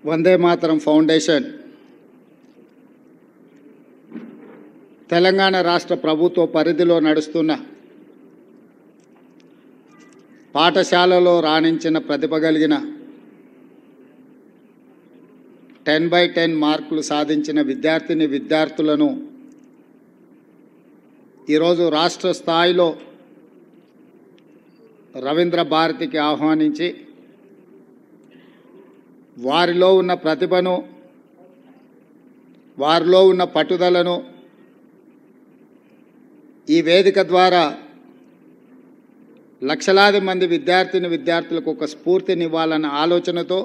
Vande Mataram foundation Telangana రాష్ట్ర ప్రభుత్వ పరిధిలో నడుస్తున్న పాఠశాలలో రాణించిన ప్రతిభ కలిగిన 10/10 మార్కులు సాధించిన విద్యార్థులను ఈరోజు రాష్ట్ర స్థాయిలో రవీంద్ర భారతికి ఆహ్వానించి వారిలో ఉన్న ప్రతిభను, వారిలో ఉన్న పట్టుదలను ఈ వేదిక ద్వారా లక్షలాది మంది విద్యార్థులకు ఒక స్ఫూర్తినివ్వాలన్న ఆలోచనతో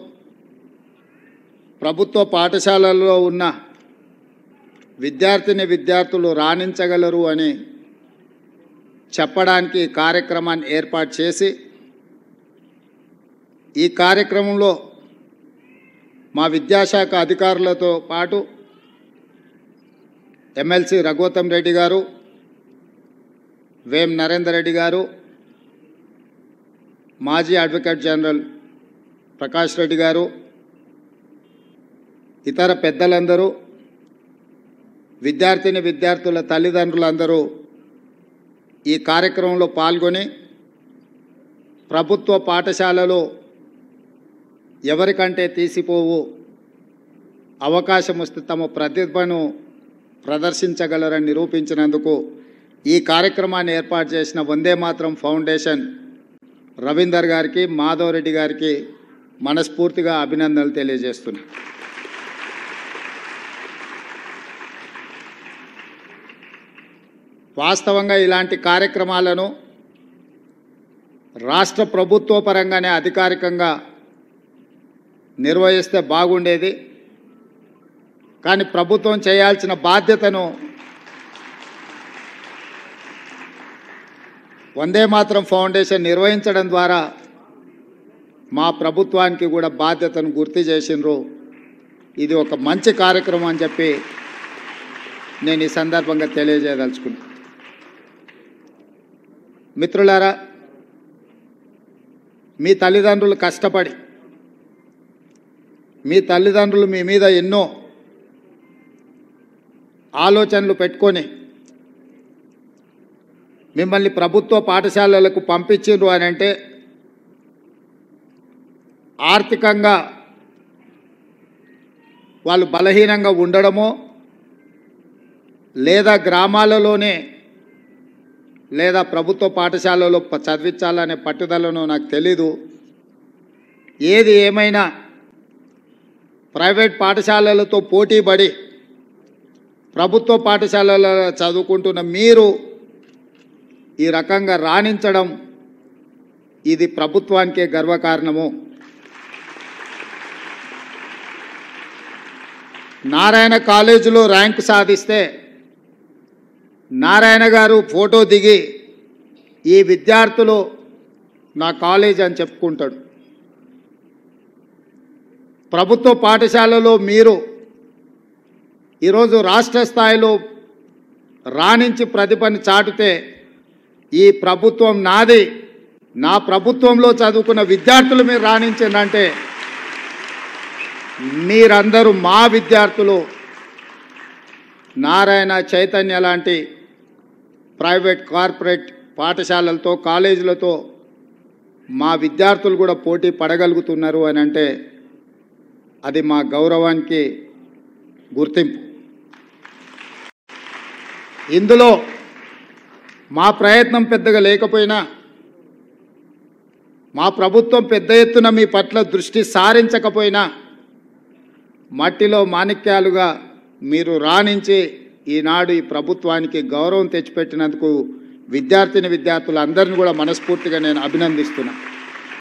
ప్రభుత్వ పాఠశాలల్లో ఉన్న విద్యార్థులు రాణించగలరు అని చెప్పడానికి కార్యక్రమాన్ని ఏర్పాటు చేసి ఈ కార్యక్రమంలో మా విద్యాశాఖ అధికారులతో పాటు ఎమ్మెల్సీ రఘువతం రెడ్డి గారు, వేం నరేందర్ రెడ్డి గారు, మాజీ అడ్వకేట్ జనరల్ ప్రకాష్ రెడ్డి గారు, ఇతర పెద్దలందరూ, విద్యార్థుల తల్లిదండ్రులందరూ ఈ కార్యక్రమంలో పాల్గొని ప్రభుత్వ పాఠశాలలో ఎవరికంటే తీసిపోవు అవకాశం వస్తే తమ ప్రతిభను ప్రదర్శించగలరని నిరూపించినందుకు ఈ కార్యక్రమాన్ని ఏర్పాటు చేసిన వందే మాతరం ఫౌండేషన్ రవీందర్ గారికి, మాధవ్ రెడ్డి గారికి మనస్ఫూర్తిగా అభినందనలు తెలియజేస్తున్నాను. వాస్తవంగా ఇలాంటి కార్యక్రమాలను రాష్ట్ర ప్రభుత్వ పరంగానే అధికారికంగా నిర్వహిస్తే బాగుండేది. కానీ ప్రభుత్వం చేయాల్సిన బాధ్యతను వందే మాతరం ఫౌండేషన్ నిర్వహించడం ద్వారా మా ప్రభుత్వానికి కూడా బాధ్యతను గుర్తు చేసినారు. ఇది ఒక మంచి కార్యక్రమం అని చెప్పి నేను ఈ సందర్భంగా తెలియజేయదలుచుకున్నాను. మిత్రులారా, మీ తల్లిదండ్రులు కష్టపడి, మీ తల్లిదండ్రులు మీ మీద ఎన్నో ఆలోచనలు పెట్టుకొని మిమ్మల్ని ప్రభుత్వ పాఠశాలలకు పంపించిండ్రు అని అంటే ఆర్థికంగా వాళ్ళు బలహీనంగా ఉండడమో లేదా గ్రామాలలోనే లేదా ప్రభుత్వ పాఠశాలలో చదివించాలనే పట్టుదలను నాకు తెలీదు. ఏది ఏమైనా ప్రైవేట్ పాఠశాలలతో పోటీపడి ప్రభుత్వ పాఠశాలలో చదువుకుంటున్న మీరు ఈ రకంగా రాణించడం ఇది ప్రభుత్వానికే గర్వకారణము. నారాయణ కాలేజీలో ర్యాంకు సాధిస్తే నారాయణ గారు ఫోటో దిగి ఈ విద్యార్థులు నా కాలేజ్ అని చెప్పుకుంటాడు. ప్రభుత్వ పాఠశాలలో మీరు ఈరోజు రాష్ట్ర స్థాయిలో రాణించి ప్రతిభను చాటితే ఈ ప్రభుత్వం నాది, నా ప్రభుత్వంలో చదువుకున్న విద్యార్థులు మీరు రాణించిందంటే మీరందరూ మా విద్యార్థులు. నారాయణ, చైతన్య లాంటి ప్రైవేట్ కార్పొరేట్ పాఠశాలలతో కాలేజీలతో మా విద్యార్థులు కూడా పోటీ పడగలుగుతున్నారు అని అంటే అది మా గౌరవానికి గుర్తింపు. ఇందులో మా ప్రయత్నం పెద్దగా లేకపోయినా మా ప్రభుత్వం పెద్ద ఎత్తున మీ పట్ల దృష్టి సారించకపోయినా మట్టిలో మాణిక్యాలుగా మీరు రాణించి ఈనాడు ఈ ప్రభుత్వానికి గౌరవం తెచ్చిపెట్టినందుకు విద్యార్థులందరినీ కూడా మనస్ఫూర్తిగా నేను అభినందిస్తున్నాను.